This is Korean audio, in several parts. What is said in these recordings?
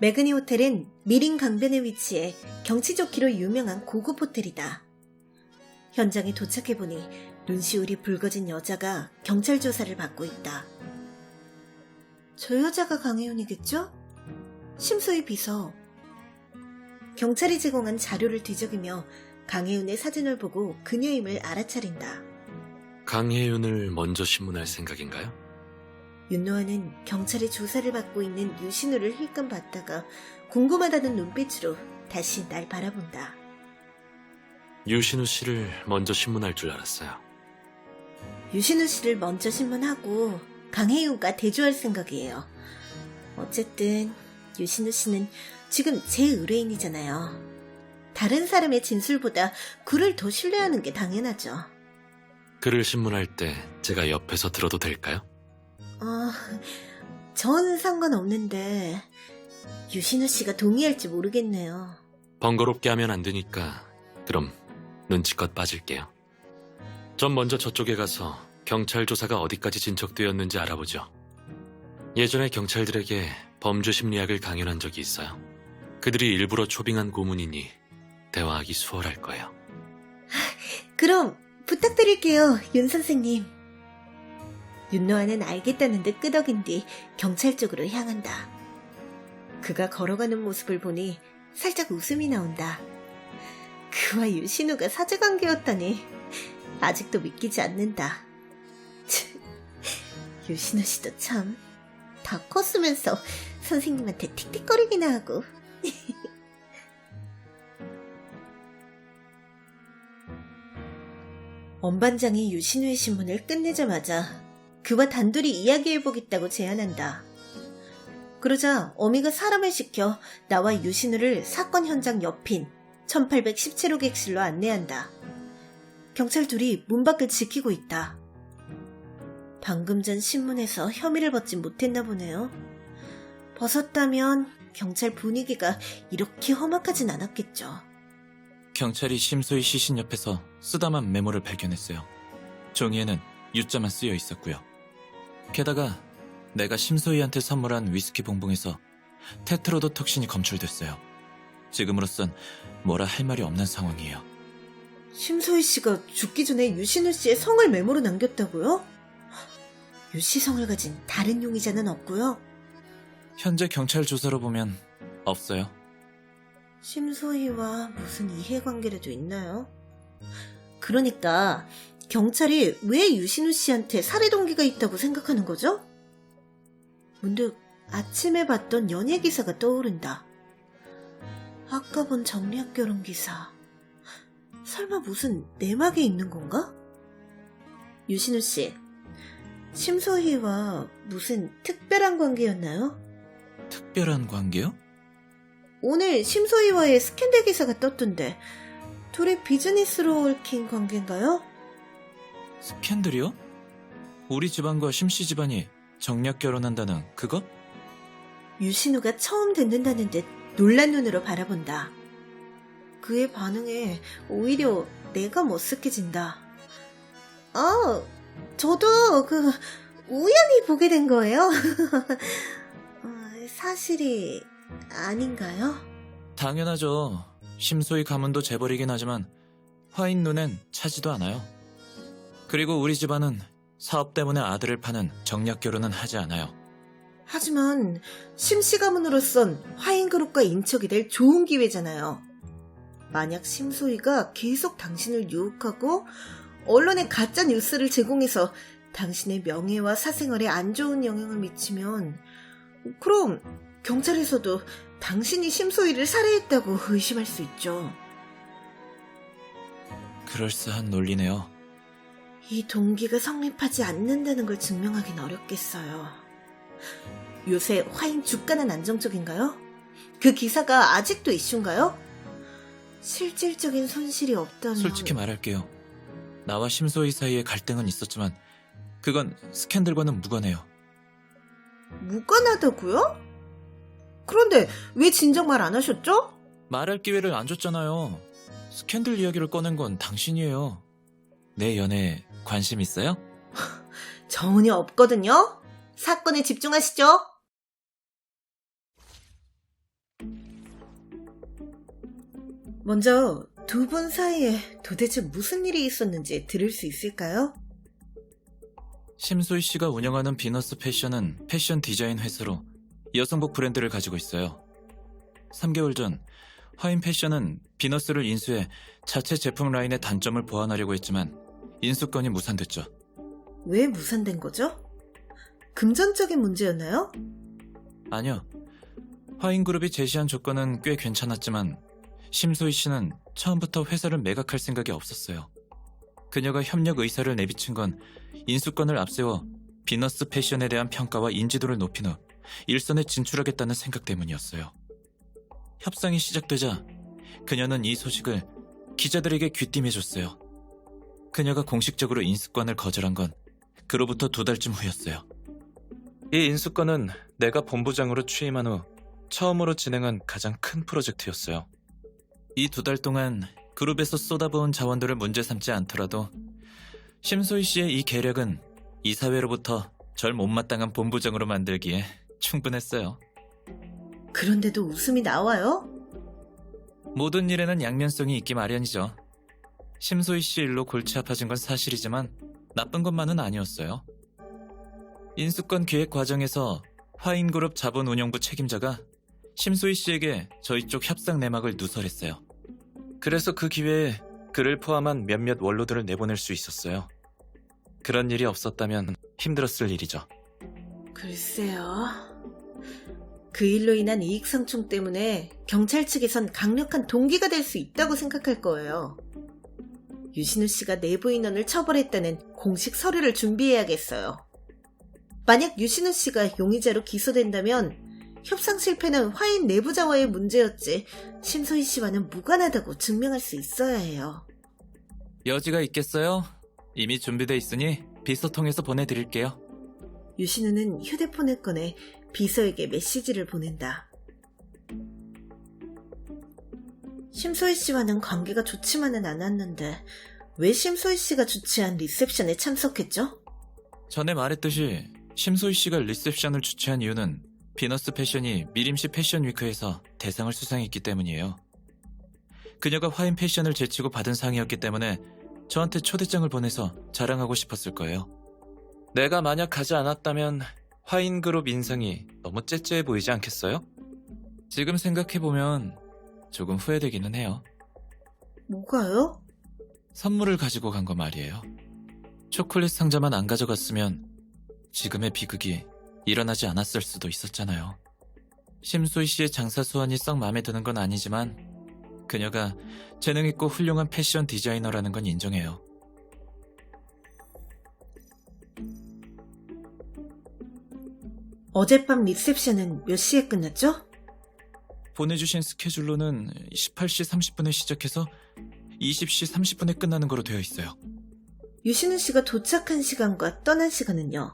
매그니 호텔은 미린 강변에 위치해 경치 좋기로 유명한 고급 호텔이다. 현장에 도착해보니 눈시울이 붉어진 여자가 경찰 조사를 받고 있다. 저 여자가 강혜윤이겠죠? 심소희 비서. 경찰이 제공한 자료를 뒤적이며 강혜윤의 사진을 보고 그녀임을 알아차린다. 강혜윤을 먼저 신문할 생각인가요? 윤노아는 경찰의 조사를 받고 있는 유신우를 힐끔 봤다가 궁금하다는 눈빛으로 다시 날 바라본다. 유신우 씨를 먼저 신문할 줄 알았어요. 유신우 씨를 먼저 신문하고 강혜윤과 대조할 생각이에요. 어쨌든 유신우 씨는 지금 제 의뢰인이잖아요. 다른 사람의 진술보다 그를 더 신뢰하는 게 당연하죠. 그를 신문할 때 제가 옆에서 들어도 될까요? 전 상관없는데 유신우 씨가 동의할지 모르겠네요. 번거롭게 하면 안 되니까 그럼 눈치껏 빠질게요. 전 먼저 저쪽에 가서 경찰 조사가 어디까지 진척되었는지 알아보죠. 예전에 경찰들에게 범죄 심리학을 강연한 적이 있어요. 그들이 일부러 초빙한 고문이니 대화하기 수월할 거예요. 그럼 부탁드릴게요, 윤 선생님. 윤노아는 알겠다는 듯 끄덕인 뒤 경찰 쪽으로 향한다. 그가 걸어가는 모습을 보니 살짝 웃음이 나온다. 그와 유신우가 사제관계였다니 아직도 믿기지 않는다. 유신우 씨도 참 다 컸으면서 선생님한테 틱틱거리기나 하고. 엄반장이 유신우의 신문을 끝내자마자 그와 단둘이 이야기해보겠다고 제안한다. 그러자 어미가 사람을 시켜 나와 유신우를 사건 현장 옆인 1817호 객실로 안내한다. 경찰 둘이 문 밖을 지키고 있다. 방금 전 신문에서 혐의를 벗진 못했나 보네요. 벗었다면 경찰 분위기가 이렇게 험악하진 않았겠죠. 경찰이 심소희 시신 옆에서 쓰다만 메모를 발견했어요. 종이에는 U자만 쓰여 있었고요. 게다가 내가 심소희한테 선물한 위스키 봉봉에서 테트로도톡신이 검출됐어요. 지금으로선 뭐라 할 말이 없는 상황이에요. 심소희 씨가 죽기 전에 유신우 씨의 성을 메모로 남겼다고요? 유씨 성을 가진 다른 용의자는 없고요? 현재 경찰 조사로 보면 없어요. 심소희와 무슨 이해관계라도 있나요? 그러니까 경찰이 왜 유신우 씨한테 살해 동기가 있다고 생각하는 거죠? 문득 아침에 봤던 연예 기사가 떠오른다. 아까 본 정리학 결혼 기사. 설마 무슨 내막에 있는 건가? 유신우 씨, 심소희와 무슨 특별한 관계였나요? 특별한 관계요? 오늘 심소희와의 스캔들 기사가 떴던데 둘이 비즈니스로 얽힌 관계인가요? 스캔들이요? 우리 집안과 심씨 집안이 정략 결혼한다는 그거? 유신우가 처음 듣는다는 듯 놀란 눈으로 바라본다. 그의 반응에 오히려 내가 머쓱해진다. 저도 우연히 보게 된 거예요. 사실이 아닌가요? 당연하죠. 심소희 가문도 재벌이긴 하지만 화인 눈엔 차지도 않아요. 그리고 우리 집안은 사업 때문에 아들을 파는 정략 결혼은 하지 않아요. 하지만 심씨 가문으로선 화인그룹과 인척이 될 좋은 기회잖아요. 만약 심소희가 계속 당신을 유혹하고 언론에 가짜 뉴스를 제공해서 당신의 명예와 사생활에 안 좋은 영향을 미치면 그럼 경찰에서도 당신이 심소희를 살해했다고 의심할 수 있죠. 그럴싸한 논리네요. 이 동기가 성립하지 않는다는 걸 증명하긴 어렵겠어요. 요새 화인 주가는 안정적인가요? 그 기사가 아직도 이슈인가요? 실질적인 손실이 없다면... 솔직히 말할게요. 나와 심소희 사이에 갈등은 있었지만 그건 스캔들과는 무관해요. 무관하다고요? 그런데 왜 진작 말 안 하셨죠? 말할 기회를 안 줬잖아요. 스캔들 이야기를 꺼낸 건 당신이에요. 내 연애에 관심 있어요? 전혀 없거든요. 사건에 집중하시죠. 먼저 두 분 사이에 도대체 무슨 일이 있었는지 들을 수 있을까요? 심소희 씨가 운영하는 비너스 패션은 패션 디자인 회사로 여성복 브랜드를 가지고 있어요. 3개월 전 화인 패션은 비너스를 인수해 자체 제품 라인의 단점을 보완하려고 했지만 인수권이 무산됐죠. 왜 무산된 거죠? 금전적인 문제였나요? 아니요. 화인그룹이 제시한 조건은 꽤 괜찮았지만 심소희 씨는 처음부터 회사를 매각할 생각이 없었어요. 그녀가 협력 의사를 내비친 건 인수권을 앞세워 비너스 패션에 대한 평가와 인지도를 높인 후 일선에 진출하겠다는 생각 때문이었어요. 협상이 시작되자 그녀는 이 소식을 기자들에게 귀띔해줬어요. 그녀가 공식적으로 인수권을 거절한 건 그로부터 2달쯤 후였어요. 이 인수권은 내가 본부장으로 취임한 후 처음으로 진행한 가장 큰 프로젝트였어요. 이 2달 동안 그룹에서 쏟아부은 자원들을 문제 삼지 않더라도 심소희 씨의 이 계략은 이사회로부터 절 못마땅한 본부장으로 만들기에 충분했어요. 그런데도 웃음이 나와요? 모든 일에는 양면성이 있기 마련이죠. 심소희 씨 일로 골치 아파진 건 사실이지만 나쁜 것만은 아니었어요. 인수권 기획 과정에서 화인그룹 자본운용부 책임자가 심소희 씨에게 저희 쪽 협상 내막을 누설했어요. 그래서 그 기회에 그를 포함한 몇몇 원로들을 내보낼 수 있었어요. 그런 일이 없었다면 힘들었을 일이죠. 글쎄요. 그 일로 인한 이익 상충 때문에 경찰 측에선 강력한 동기가 될 수 있다고 생각할 거예요. 유신우 씨가 내부 인원을 처벌했다는 공식 서류를 준비해야겠어요. 만약 유신우 씨가 용의자로 기소된다면 협상 실패는 화인 내부자와의 문제였지 심소희 씨와는 무관하다고 증명할 수 있어야 해요. 여지가 있겠어요? 이미 준비돼 있으니 비서 통해서 보내드릴게요. 유신우는 휴대폰을 꺼내 비서에게 메시지를 보낸다. 심소희 씨와는 관계가 좋지만은 않았는데 왜 심소희 씨가 주최한 리셉션에 참석했죠? 전에 말했듯이 심소희 씨가 리셉션을 주최한 이유는 비너스 패션이 미림시 패션 위크에서 대상을 수상했기 때문이에요. 그녀가 화인 패션을 제치고 받은 상이었기 때문에 저한테 초대장을 보내서 자랑하고 싶었을 거예요. 내가 만약 가지 않았다면 화인그룹 인상이 너무 째째해 보이지 않겠어요? 지금 생각해보면 조금 후회되기는 해요. 뭐가요? 선물을 가지고 간 거 말이에요. 초콜릿 상자만 안 가져갔으면 지금의 비극이 일어나지 않았을 수도 있었잖아요. 심소희 씨의 장사 수완이 썩 마음에 드는 건 아니지만 그녀가 재능 있고 훌륭한 패션 디자이너라는 건 인정해요. 어젯밤 리셉션은 몇 시에 끝났죠? 보내주신 스케줄로는 18시 30분에 시작해서 20시 30분에 끝나는 거로 되어 있어요. 유신우 씨가 도착한 시간과 떠난 시간은요?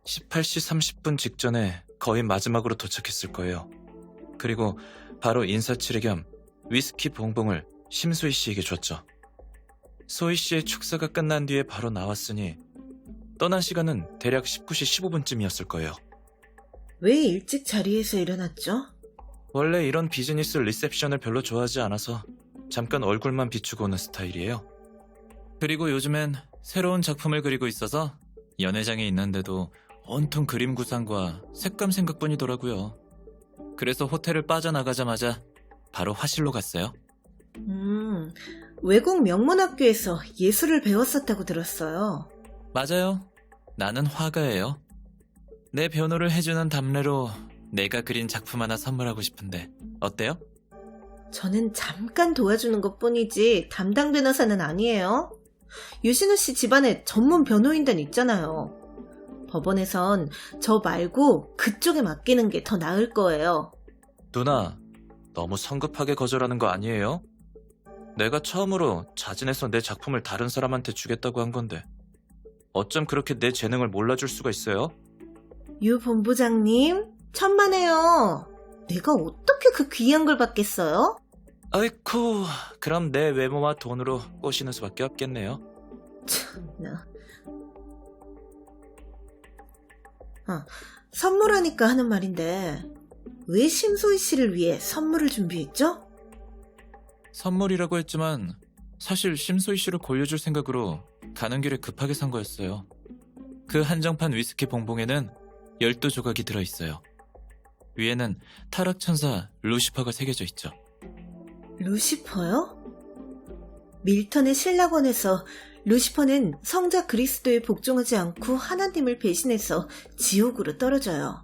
18시 30분 직전에 거의 마지막으로 도착했을 거예요. 그리고 바로 인사치레 겸 위스키 봉봉을 심소희 씨에게 줬죠. 소희 씨의 축사가 끝난 뒤에 바로 나왔으니 떠난 시간은 대략 19시 15분쯤이었을 거예요. 왜 일찍 자리에서 일어났죠? 원래 이런 비즈니스 리셉션을 별로 좋아하지 않아서 잠깐 얼굴만 비추고 오는 스타일이에요. 그리고 요즘엔 새로운 작품을 그리고 있어서 연회장에 있는데도 온통 그림 구상과 색감 생각뿐이더라고요. 그래서 호텔을 빠져나가자마자 바로 화실로 갔어요. 외국 명문학교에서 예술을 배웠었다고 들었어요. 맞아요. 나는 화가예요. 내 변호를 해주는 답례로 내가 그린 작품 하나 선물하고 싶은데 어때요? 저는 잠깐 도와주는 것뿐이지 담당 변호사는 아니에요. 유신우 씨 집안에 전문 변호인단 있잖아요. 법원에선 저 말고 그쪽에 맡기는 게 더 나을 거예요. 누나, 너무 성급하게 거절하는 거 아니에요? 내가 처음으로 자진해서 내 작품을 다른 사람한테 주겠다고 한 건데 어쩜 그렇게 내 재능을 몰라줄 수가 있어요? 유 본부장님, 천만에요. 내가 어떻게 그 귀한 걸 받겠어요? 아이쿠, 그럼 내 외모와 돈으로 꼬시는 수밖에 없겠네요. 참나. 선물하니까 하는 말인데 왜 심소희 씨를 위해 선물을 준비했죠? 선물이라고 했지만 사실 심소희 씨를 골려줄 생각으로 가는 길에 급하게 산 거였어요. 그 한정판 위스키 봉봉에는 12조각이 들어있어요. 위에는 타락천사 루시퍼가 새겨져 있죠. 루시퍼요? 밀턴의 신라권에서 루시퍼는 성자 그리스도에 복종하지 않고 하나님을 배신해서 지옥으로 떨어져요.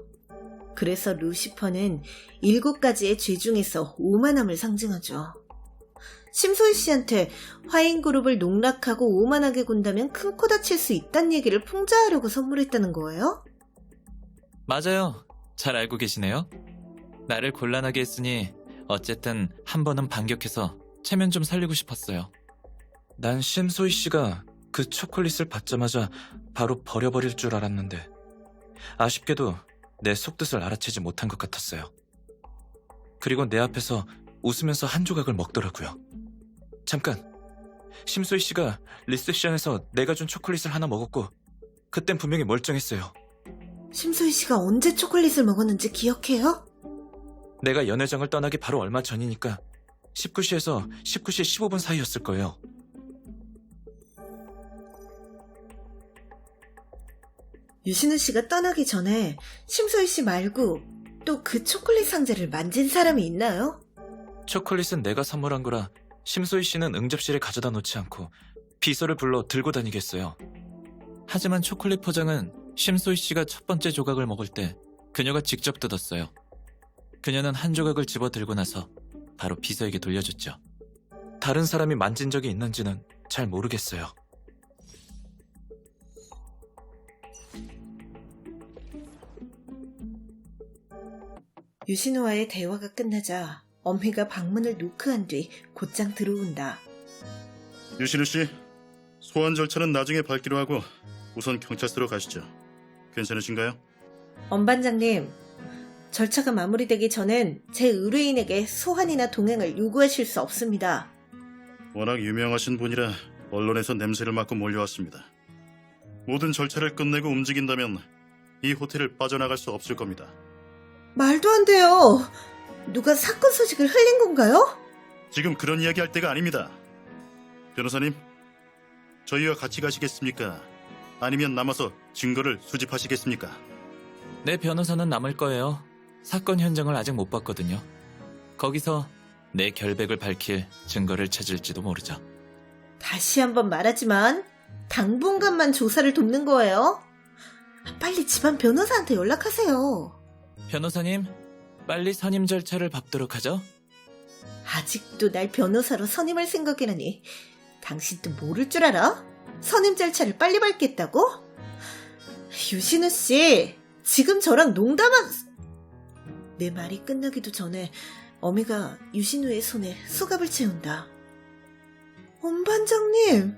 그래서 루시퍼는 7가지의 죄 중에서 오만함을 상징하죠. 심소희 씨한테 화인그룹을 농락하고 오만하게 군다면 큰 코 다칠 수 있다는 얘기를 풍자하려고 선물했다는 거예요? 맞아요. 잘 알고 계시네요. 나를 곤란하게 했으니 어쨌든 한 번은 반격해서 체면 좀 살리고 싶었어요. 난 심소희 씨가 그 초콜릿을 받자마자 바로 버려버릴 줄 알았는데 아쉽게도 내 속뜻을 알아채지 못한 것 같았어요. 그리고 내 앞에서 웃으면서 한 조각을 먹더라고요. 잠깐, 심소희 씨가 리셉션에서 내가 준 초콜릿을 하나 먹었고 그땐 분명히 멀쩡했어요. 심소희 씨가 언제 초콜릿을 먹었는지 기억해요? 내가 연회장을 떠나기 바로 얼마 전이니까 19시에서 19시 15분 사이였을 거예요. 유신우 씨가 떠나기 전에 심소희 씨 말고 또 그 초콜릿 상자를 만진 사람이 있나요? 초콜릿은 내가 선물한 거라 심소희 씨는 응접실에 가져다 놓지 않고 비서를 불러 들고 다니겠어요. 하지만 초콜릿 포장은 심소희 씨가 첫 번째 조각을 먹을 때 그녀가 직접 뜯었어요. 그녀는 한 조각을 집어 들고 나서 바로 비서에게 돌려줬죠. 다른 사람이 만진 적이 있는지는 잘 모르겠어요. 유신우와의 대화가 끝나자 엄희가 방문을 노크한 뒤 곧장 들어온다. 유신우 씨, 소환 절차는 나중에 밟기로 하고 우선 경찰서로 가시죠. 괜찮으신가요? 엄 반장님, 절차가 마무리되기 전엔 제 의뢰인에게 소환이나 동행을 요구하실 수 없습니다. 워낙 유명하신 분이라 언론에서 냄새를 맡고 몰려왔습니다. 모든 절차를 끝내고 움직인다면 이 호텔을 빠져나갈 수 없을 겁니다. 말도 안 돼요. 누가 사건 소식을 흘린 건가요? 지금 그런 이야기 할 때가 아닙니다. 변호사님, 저희와 같이 가시겠습니까? 아니면 남아서 증거를 수집하시겠습니까? 내 변호사는 남을 거예요. 사건 현장을 아직 못 봤거든요. 거기서 내 결백을 밝힐 증거를 찾을지도 모르죠. 다시 한번 말하지만 당분간만 조사를 돕는 거예요. 빨리 집안 변호사한테 연락하세요. 변호사님, 빨리 선임 절차를 밟도록 하죠. 아직도 날 변호사로 선임할 생각이라니. 당신도 모를 줄 알아? 선임 절차를 빨리 밟겠다고? 유신우 씨, 지금 저랑 내 말이 끝나기도 전에 어미가 유신우의 손에 수갑을 채운다. 엄 반장님!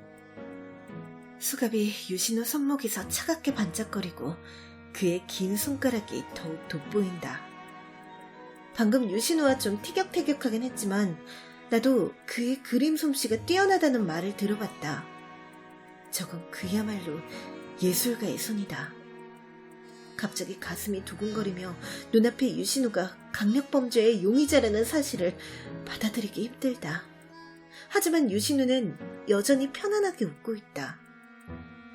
수갑이 유신우 손목에서 차갑게 반짝거리고 그의 긴 손가락이 더욱 돋보인다. 방금 유신우와 좀 티격태격하긴 했지만 나도 그의 그림 솜씨가 뛰어나다는 말을 들어봤다. 저건 그야말로 예술가의 손이다. 갑자기 가슴이 두근거리며 눈앞에 유신우가 강력범죄의 용의자라는 사실을 받아들이기 힘들다. 하지만 유신우는 여전히 편안하게 웃고 있다.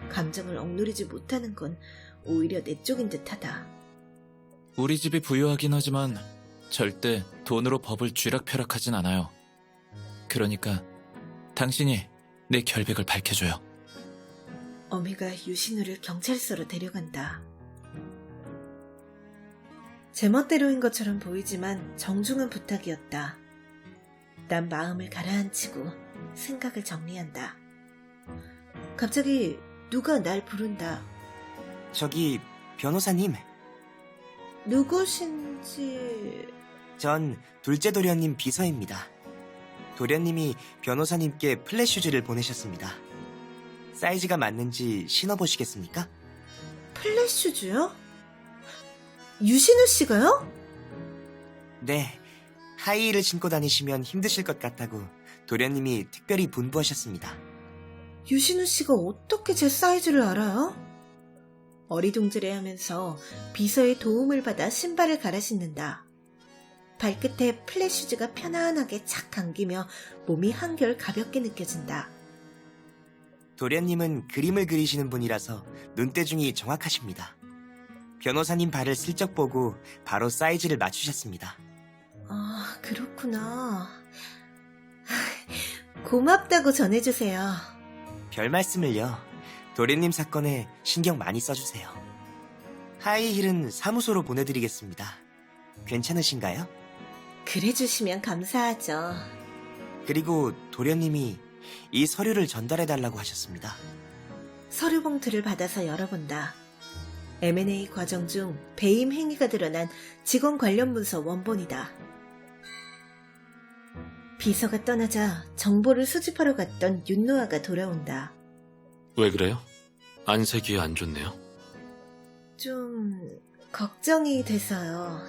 감정을 억누르지 못하는 건 오히려 내 쪽인 듯하다. 우리 집이 부유하긴 하지만 절대 돈으로 법을 쥐락펴락하진 않아요. 그러니까 당신이 내 결백을 밝혀줘요. 어미가 유신우를 경찰서로 데려간다. 제멋대로인 것처럼 보이지만 정중한 부탁이었다. 난 마음을 가라앉히고 생각을 정리한다. 갑자기 누가 날 부른다. 저기 변호사님, 누구신지... 전 둘째 도련님 비서입니다. 도련님이 변호사님께 플랫슈즈를 보내셨습니다. 사이즈가 맞는지 신어보시겠습니까? 플랫슈즈요? 유신우 씨가요? 네, 하이힐을 신고 다니시면 힘드실 것 같다고 도련님이 특별히 분부하셨습니다. 유신우 씨가 어떻게 제 사이즈를 알아요? 어리둥절해하면서 비서의 도움을 받아 신발을 갈아 신는다. 발끝에 플랫슈즈가 편안하게 착 감기며 몸이 한결 가볍게 느껴진다. 도련님은 그림을 그리시는 분이라서 눈대중이 정확하십니다. 변호사님 발을 슬쩍 보고 바로 사이즈를 맞추셨습니다. 아, 그렇구나. 고맙다고 전해주세요. 별 말씀을요. 도련님 사건에 신경 많이 써주세요. 하이힐은 사무소로 보내드리겠습니다. 괜찮으신가요? 그래주시면 감사하죠. 그리고 도련님이 이 서류를 전달해달라고 하셨습니다. 서류 봉투를 받아서 열어본다. M&A 과정 중 배임 행위가 드러난 직원 관련 문서 원본이다. 비서가 떠나자 정보를 수집하러 갔던 윤노아가 돌아온다. 왜 그래요? 안색이 안 좋네요. 좀 걱정이 돼서요.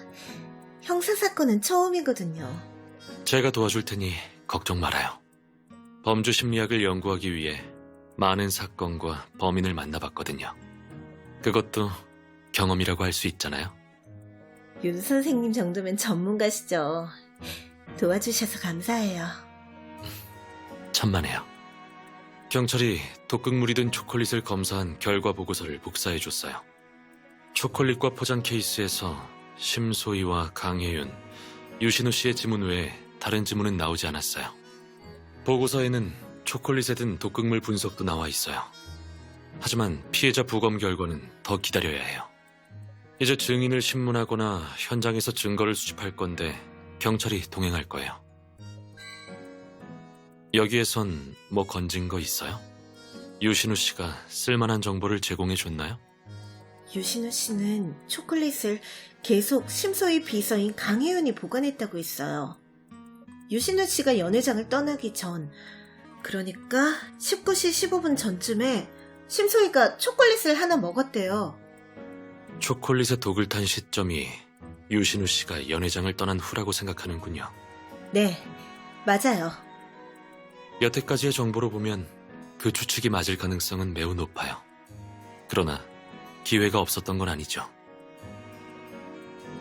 형사사건은 처음이거든요. 제가 도와줄 테니 걱정 말아요. 범주 심리학을 연구하기 위해 많은 사건과 범인을 만나봤거든요. 그것도 경험이라고 할 수 있잖아요. 윤 선생님 정도면 전문가시죠. 도와주셔서 감사해요. 천만에요. 경찰이 독극물이 든 초콜릿을 검사한 결과 보고서를 복사해줬어요. 초콜릿과 포장 케이스에서 심소희와 강혜윤, 유신우 씨의 지문 외에 다른 지문은 나오지 않았어요. 보고서에는 초콜릿에 든 독극물 분석도 나와 있어요. 하지만 피해자 부검 결과는 더 기다려야 해요. 이제 증인을 신문하거나 현장에서 증거를 수집할 건데 경찰이 동행할 거예요. 여기에선 뭐 건진 거 있어요? 유신우 씨가 쓸만한 정보를 제공해 줬나요? 유신우 씨는 초콜릿을 계속 심소희 비서인 강혜윤이 보관했다고 했어요. 유신우 씨가 연회장을 떠나기 전, 그러니까 19시 15분 전쯤에 심소희가 초콜릿을 하나 먹었대요. 초콜릿에 독을 탄 시점이 유신우 씨가 연회장을 떠난 후라고 생각하는군요. 네, 맞아요. 여태까지의 정보로 보면 그 추측이 맞을 가능성은 매우 높아요. 그러나 기회가 없었던 건 아니죠.